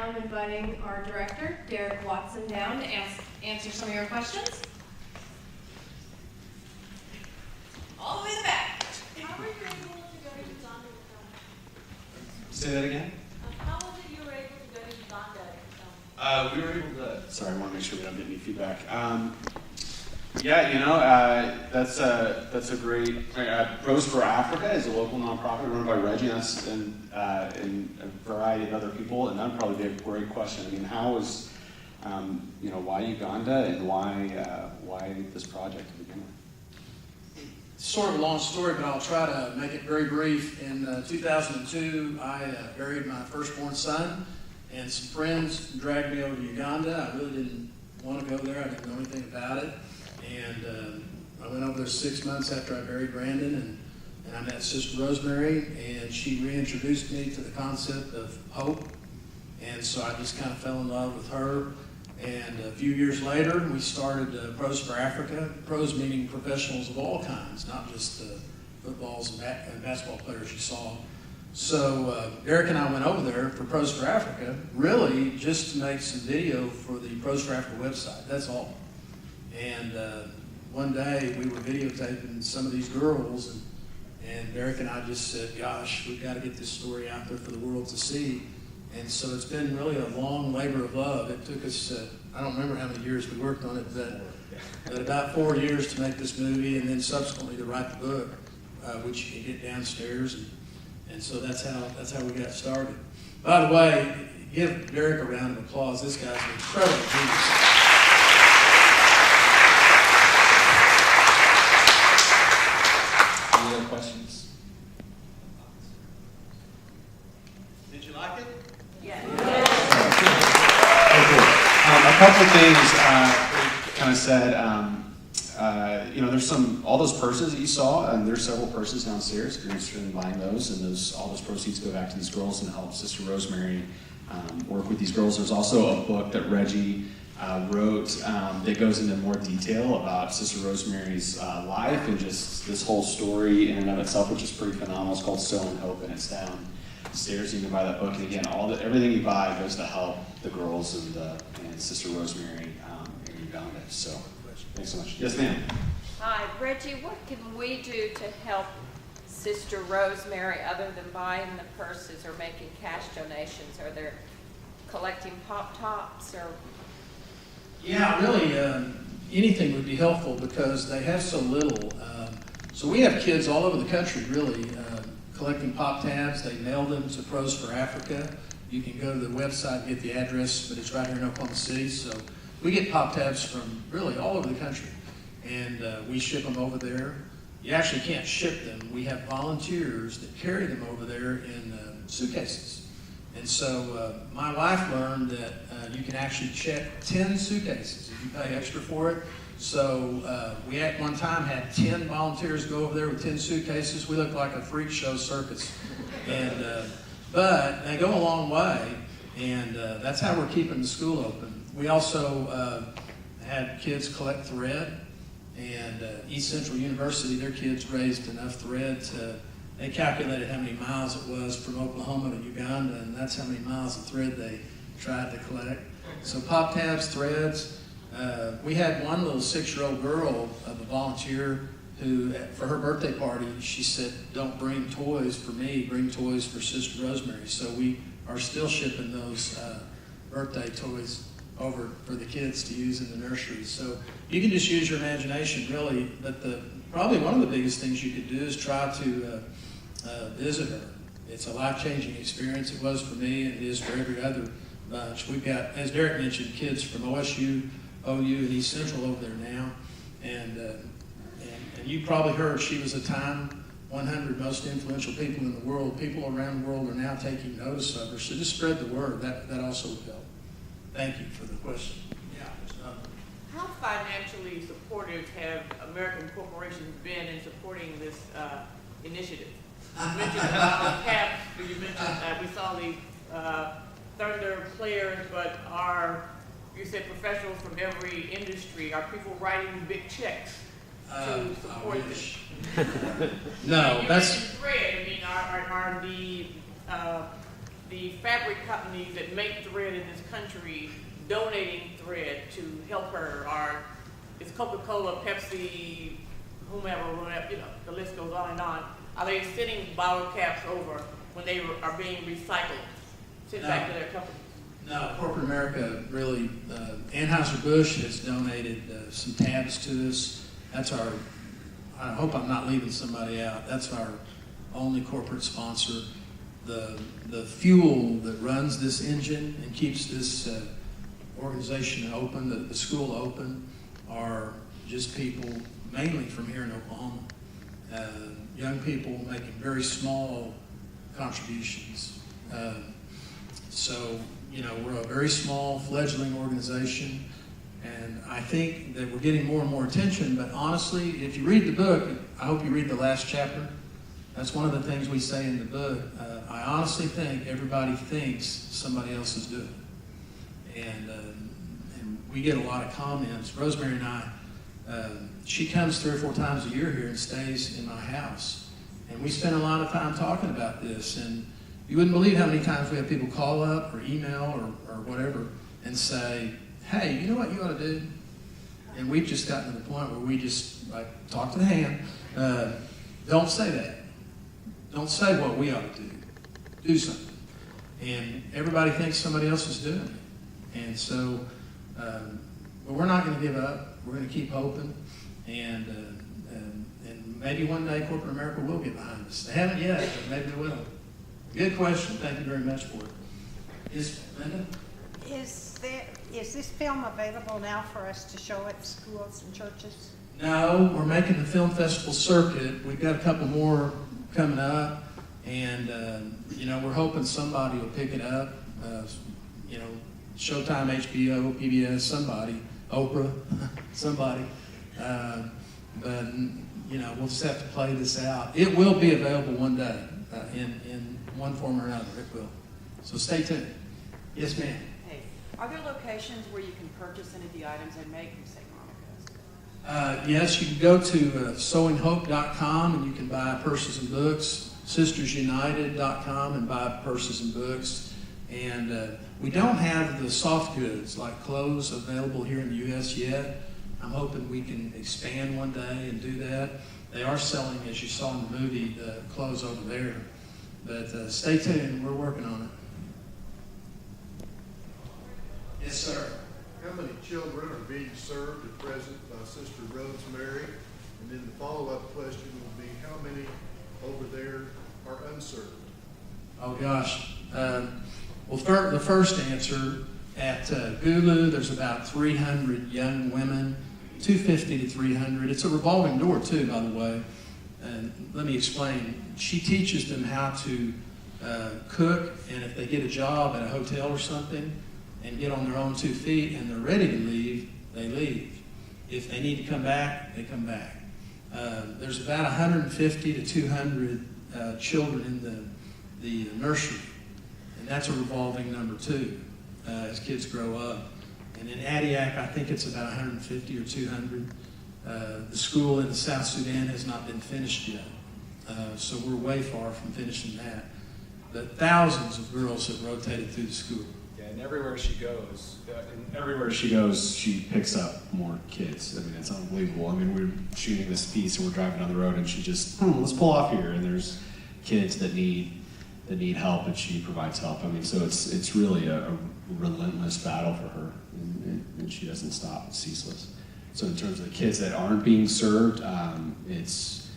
now I'm inviting our director, Derek Watson, down to answer some of your questions. All the way in the back. How were you able to go to Uganda with them? Say that again? How was it you were able to go to Uganda with them? We were able to. Sorry, I want to make sure we don't get any feedback. Yeah, that's a great. Pros for Africa is a local nonprofit run by Reggie and a variety of other people, and that'd probably be a great question. I mean, how was, why Uganda and why this project to begin with? Sort of a long story, but I'll try to make it very brief. In 2002, I buried my firstborn son, and some friends dragged me over to Uganda. I really didn't want to go there. I didn't know anything about it. And I went over there 6 months after I buried Brandon, and I met Sister Rosemary, and she reintroduced me to the concept of hope. And so I just kind of fell in love with her. And a few years later, we started Pros for Africa. Pros meaning professionals of all kinds, not just footballs and basketball players you saw. So Derek and I went over there for Pros for Africa, really just to make some video for the Pros for Africa website. That's all. And one day we were videotaping some of these girls, and Derek and I just said, gosh, we've got to get this story out there for the world to see. And so it's been really a long labor of love. It took us, I don't remember how many years we worked on it, but about 4 years to make this movie, and then subsequently to write the book, which you can get downstairs. And so that's how we got started. By the way, give Derek a round of applause. This guy's an incredible genius. Any other questions? Did you like it? Yeah. A couple of things kind of said, there's all those purses that you saw, and there's several purses downstairs if you're interested in buying those, and all those proceeds go back to these girls and help Sister Rosemary work with these girls. There's also a book that Reggie wrote that goes into more detail about Sister Rosemary's life and just this whole story in and of itself, which is pretty phenomenal. It's called Sow and Hope, and it's downstairs. You can buy that book, and again, everything you buy goes to help the girls and Sister Rosemary in Uganda. So, thanks so much. Yes, ma'am. Hi, Reggie. What can we do to help Sister Rosemary other than buying the purses or making cash donations? Are there collecting Pop Tops or? Yeah, really, anything would be helpful because they have so little. So we have kids all over the country, really, collecting pop tabs. They mail them to Pros for Africa. You can go to the website and get the address, but it's right here in Oklahoma City. So we get pop tabs from really all over the country, and we ship them over there. You actually can't ship them. We have volunteers that carry them over there in suitcases. And so my wife learned that you can actually check 10 suitcases if you pay extra for it. So we at one time had 10 volunteers go over there with 10 suitcases. We looked like a freak show circus. But they go a long way, and that's how we're keeping the school open. We also had kids collect thread, and East Central University, their kids raised enough thread they calculated how many miles it was from Oklahoma to Uganda, and that's how many miles of thread they tried to collect. So pop tabs, threads. We had one little 6-year-old girl, a volunteer, who for her birthday party, she said, don't bring toys for me, bring toys for Sister Rosemary. So we are still shipping those birthday toys over for the kids to use in the nursery. So you can just use your imagination, really. But probably one of the biggest things you could do is try to visit her. It's a life-changing experience. It was for me, and it is for every other bunch. We've got, as Derek mentioned, kids from OSU, OU, and East Central over there now. And you probably heard she was a Time 100 most influential people in the world. People around the world are now taking notice of her. So just spread the word. That also would help. Thank you for the question. Yeah, there's nothing. How financially supportive have American corporations been in supporting this initiative? You mentioned the caps, you mentioned we saw the Thunder players, but you said professionals from every industry. Are people writing big checks to support this? No, you that's... mentioned thread. I mean, are the the fabric companies that make thread in this country donating thread to help her, or is Coca-Cola, Pepsi, whomever, you know, the list goes on and on. Are they sending bottle caps over when they are being recycled, sent back to their companies? No, corporate America really, Anheuser-Busch has donated some tabs to us. That's our, I hope I'm not leaving somebody out, that's our only corporate sponsor. The fuel that runs this engine and keeps this organization open, the school open, are just people mainly from here in Oklahoma. Young people making very small contributions. So, you know, we're a very small fledgling organization, and I think that we're getting more and more attention, but honestly, if you read the book, I hope you read the last chapter. That's one of the things we say in the book. I honestly think everybody thinks somebody else is doing it. And we get a lot of comments. Rosemary and I, she comes 3 or 4 times a year here and stays in my house. And we spend a lot of time talking about this. And you wouldn't believe how many times we have people call up or email or whatever and say, hey, you know what you ought to do? And we've just gotten to the point where we just like talk to the hand. Don't say that. Don't say what we ought to do. Do something. And everybody thinks somebody else is doing it. And so, but we're not going to give up. We're going to keep hoping. And maybe one day corporate America will get behind us. They haven't yet, but maybe they will. Good question. Thank you very much for it. Yes, Linda? Is this film available now for us to show at schools and churches? No, we're making the film festival circuit. We've got a couple more coming up, and you know, we're hoping somebody will pick it up. You know, Showtime, HBO, PBS, somebody, Oprah, somebody. But you know, we'll just have to play this out. It will be available one day in one form or another. It will. So stay tuned. Yes, ma'am. Hey, are there locations where you can purchase any of the items they make from St. Monica's? Yes, you can go to sewinghope.com and you can buy purses and books, sistersunited.com and buy purses and books. And we don't have the soft goods like clothes available here in the U.S. yet. I'm hoping we can expand one day and do that. They are selling, as you saw in the movie, the clothes over there. But stay tuned, we're working on it. Yes, sir. How many children are being served at present by Sister Rosemary? And then the follow-up question will be, how many over there are unserved? Oh, gosh. Well, the first answer, at Gulu, there's about 300 young women, 250 to 300. It's a revolving door, too, by the way. And let me explain. She teaches them how to cook, and if they get a job at a hotel or something and get on their own 2 feet and they're ready to leave, they leave. If they need to come back, they come back. There's about 150 to 200 children in the nursery, and that's a revolving number, too, as kids grow up. And in Adiac, I think it's about 150 or 200. The school in the South Sudan has not been finished yet, so we're way far from finishing that. But thousands of girls have rotated through the school. Yeah, and everywhere she goes, she picks up more kids. I mean, it's unbelievable. I mean, we're shooting this piece and we're driving down the road, and she just, let's pull off here. And there's kids that need help, and she provides help. I mean, so it's really a relentless battle for her, and she doesn't stop. It's ceaseless. So in terms of the kids that aren't being served, it's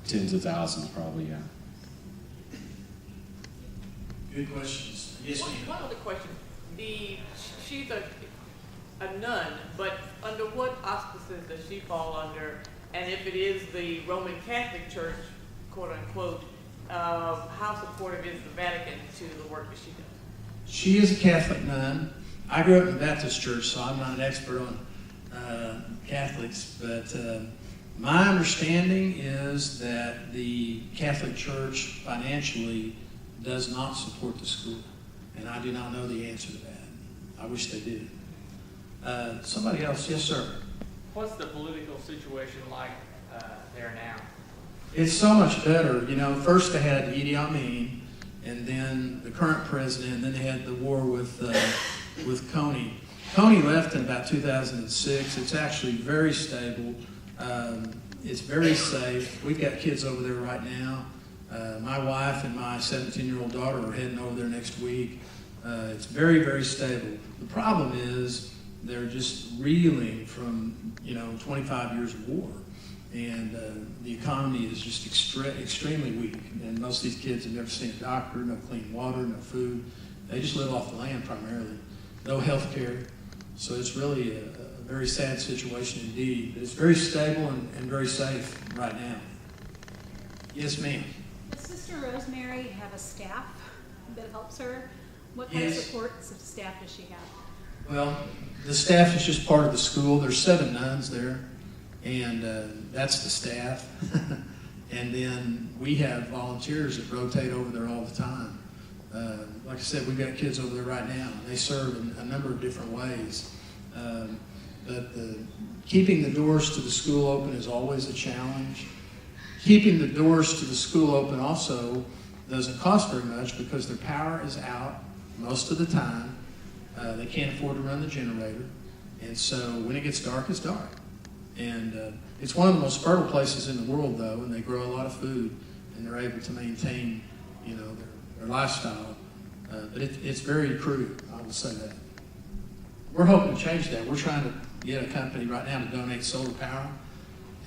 tens of thousands probably, yeah. Good questions. Yes, ma'am. One other question. She's a nun, but under what auspices does she fall under? And if it is the Roman Catholic Church, quote unquote, how supportive is the Vatican to the work that she does? She is a Catholic nun. I grew up in a Baptist church, so I'm not an expert on Catholics, but my understanding is that the Catholic Church financially does not support the school, and I do not know the answer to that. I wish they did. Somebody else, yes, sir. What's the political situation like there now? It's so much better. You know, first they had Idi Amin, and then the current president, and then they had the war with Coney. Coney left in about 2006. It's actually very stable. It's very safe. We've got kids over there right now. My wife and my 17-year-old daughter are heading over there next week. It's very, very stable. The problem is they're just reeling from, 25 years of war. And the economy is just extremely weak. And most of these kids have never seen a doctor, no clean water, no food. They just live off the land primarily. No health care. So it's really a very sad situation indeed. But it's very stable and very safe right now. Yes, ma'am. Does Sister Rosemary have a staff that helps her? What kind of Yes. supports of staff does she have? Well, the staff is just part of the school. There's 7 nuns there, and that's the staff. And then we have volunteers that rotate over there all the time. Like I said, we've got kids over there right now. They serve in a number of different ways. But keeping the doors to the school open is always a challenge. Keeping the doors to the school open also doesn't cost very much because their power is out most of the time. They can't afford to run the generator. And so when it gets dark, it's dark. And it's one of the most fertile places in the world, though, and they grow a lot of food, and they're able to maintain, their lifestyle. But it's very crude, I will say that. We're hoping to change that. We're trying to get a company right now to donate solar power,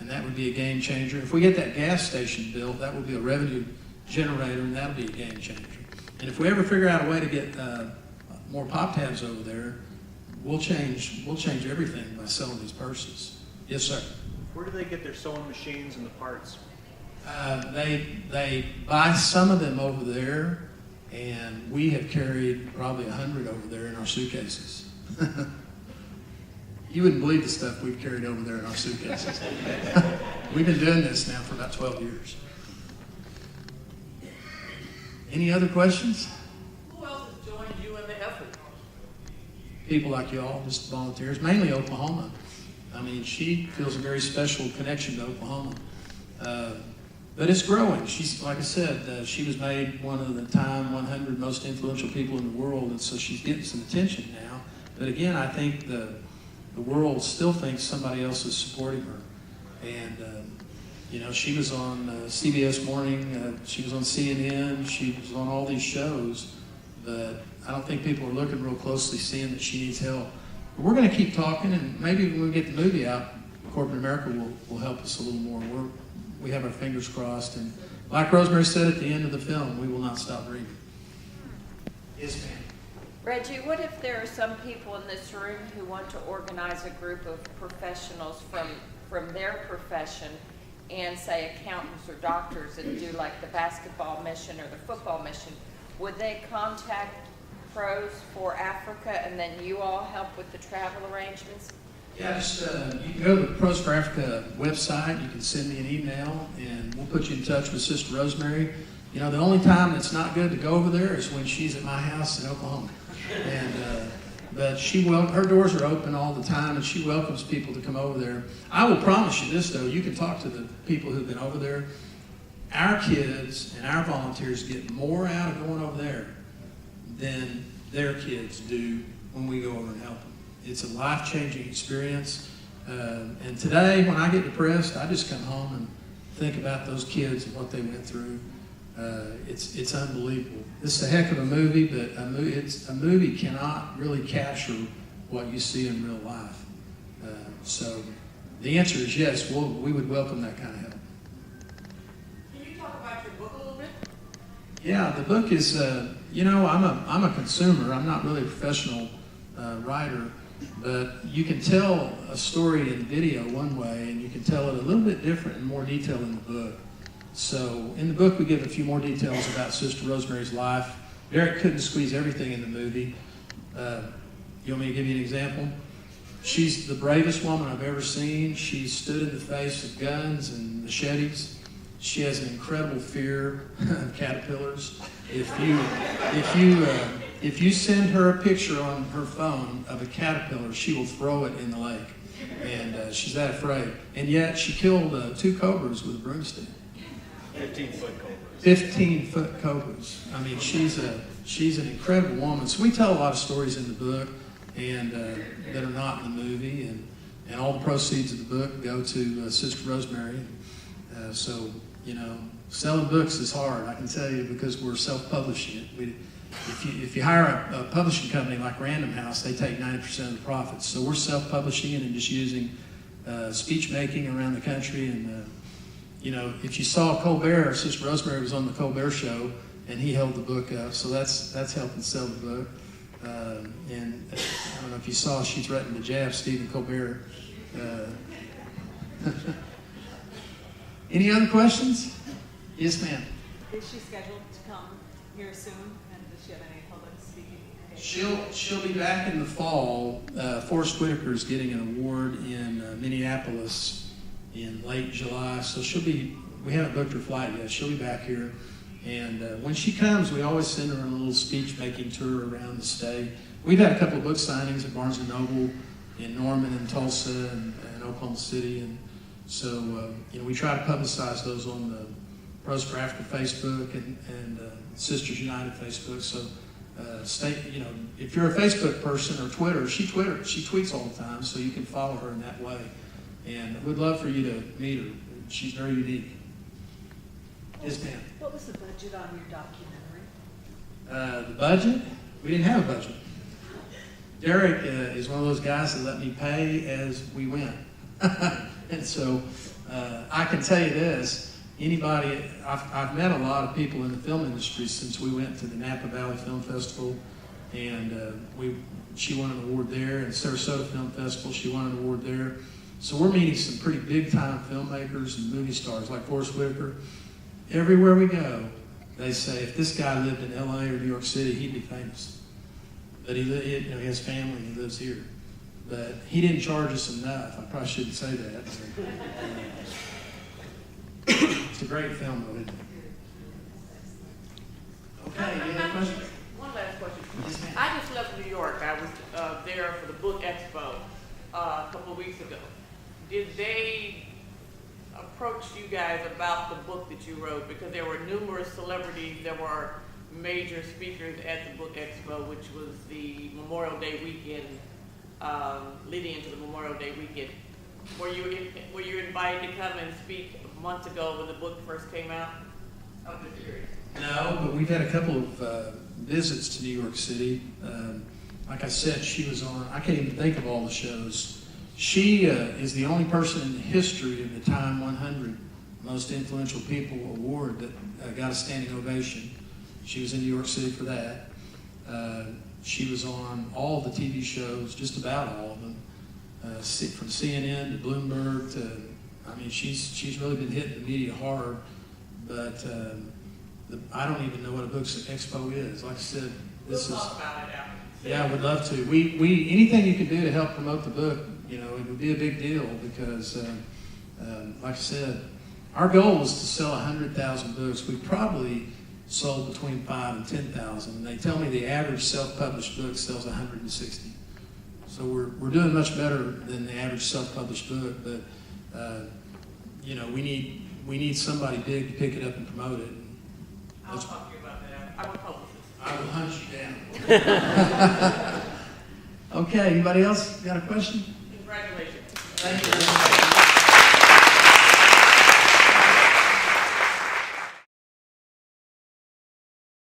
and that would be a game changer. If we get that gas station built, that will be a revenue generator, and that'll be a game changer. And if we ever figure out a way to get more pop tabs over there, we'll change everything by selling these purses. Yes, sir. Where do they get their sewing machines and the parts? They buy some of them over there, and we have carried probably 100 over there in our suitcases. You wouldn't believe the stuff we've carried over there in our suitcases. We've been doing this now for about 12 years. Any other questions? Who else has joined you in the effort? People like y'all, just volunteers, mainly Oklahoma. I mean, she feels a very special connection to Oklahoma. But it's growing. She's, like I said, she was made one of the Time 100 most influential people in the world, and so she's getting some attention now. But again, I think the world still thinks somebody else is supporting her. And, she was on CBS Morning, she was on CNN, she was on all these shows, but I don't think people are looking real closely seeing that she needs help. But we're going to keep talking, and maybe when we get the movie out, corporate America will help us a little more. We have our fingers crossed, and like Rosemary said at the end of the film, we will not stop dreaming. Yes, ma'am. Reggie, what if there are some people in this room who want to organize a group of professionals from their profession and say accountants or doctors and do like the basketball mission or the football mission? Would they contact Pros for Africa and then you all help with the travel arrangements? Yeah, just you can go to the Pros for Africa website. You can send me an email, and we'll put you in touch with Sister Rosemary. The only time it's not good to go over there is when she's at my house in Oklahoma. And but her doors are open all the time, and she welcomes people to come over there. I will promise you this, though. You can talk to the people who've been over there. Our kids and our volunteers get more out of going over there than their kids do when we go over and help them. It's a life-changing experience. And today, when I get depressed, I just come home and think about those kids and what they went through. It's unbelievable. It's a heck of a movie, but a movie cannot really capture what you see in real life. So the answer is yes, we would welcome that kind of help. Can you talk about your book a little bit? Yeah, the book is, I'm a consumer. I'm not really a professional writer, but you can tell a story in video one way, and you can tell it a little bit different in more detail in the book. So in the book, we give a few more details about Sister Rosemary's life. Derek couldn't squeeze everything in the movie. You want me to give you an example? She's the bravest woman I've ever seen. She stood in the face of guns and machetes. She has an incredible fear of caterpillars. If you send her a picture on her phone of a caterpillar, she will throw it in the lake. And she's that afraid. And yet she killed 2 cobras with a broomstick. 15-foot cobras. 15-foot cobras. I mean, she's an incredible woman. So we tell a lot of stories in the book and that are not in the movie, and all the proceeds of the book go to Sister Rosemary. So, you know, selling books is hard, I can tell you, because we're self-publishing it. If you hire a publishing company like Random House, they take 90% of the profits. So we're self-publishing it and just using speech making around the country. And you know, if you saw Colbert, Sister Rosemary was on the Colbert Show, and he held the book up. So that's helping sell the book. And I don't know if you saw, she threatened to jab Stephen Colbert. Any other questions? Yes, ma'am. Is she scheduled to come here soon, and does she have any public speaking? She'll be back in the fall. Forrest Whitaker is getting an award in Minneapolis in late July, so we haven't booked her flight yet. She'll be back here. And when she comes, we always send her on a little speech-making tour around the state. We've had a couple of book signings at Barnes & Noble in Norman and Tulsa and Oklahoma City. And so, you know, we try to publicize those on the Pros for Africa Facebook and Sisters United Facebook. So, you know, if you're a Facebook person or Twitter, she tweets all the time, so you can follow her in that way. And we'd love for you to meet her. She's very unique. Yes, ma'am. What was the budget on your documentary? The budget? We didn't have a budget. Derek is one of those guys that let me pay as we went. And so I can tell you this, I've met a lot of people in the film industry since we went to the Napa Valley Film Festival, and she won an award there, and Sarasota Film Festival, she won an award there. So we're meeting some pretty big-time filmmakers and movie stars like Forrest Whitaker. Everywhere we go, they say, if this guy lived in LA or New York City, he'd be famous. But he has family, he lives here. But he didn't charge us enough. I probably shouldn't say that. It's a great film, though, isn't it? Okay, any other questions? One last question. Yes, ma'am. I just left New York. I was there for the book Expo a couple of weeks ago. Did they approach you guys about the book that you wrote? Because there were numerous celebrities, there were major speakers at the book Expo, which was the Memorial Day weekend, leading into the Memorial Day weekend. Were you invited to come and speak months ago when the book first came out? I'm just curious. No, but we've had a couple of visits to New York City. Like I said, she was on, I can't even think of all the shows. She is the only person in the history of the Time 100 Most Influential People Award that got a standing ovation. She was in New York City for that. She was on all the TV shows, just about all of them, from CNN to Bloomberg to, I mean, she's really been hitting the media hard, but I don't even know what a book expo is. Like I said, this We'll is... talk about it after. Yeah, I would love to. We anything you can do to help promote the book, you know, it would be a big deal because, like I said, our goal was to sell 100,000 books. We probably sold between 5,000 and 10,000. And they tell me the average self-published book sells 160. So we're doing much better than the average self-published book. But you know, we need somebody big to pick it up and promote it. I'll talk to you about that. I'm a publicist. I will hunt you down. Okay, anybody else got a question? Congratulations. Thank you.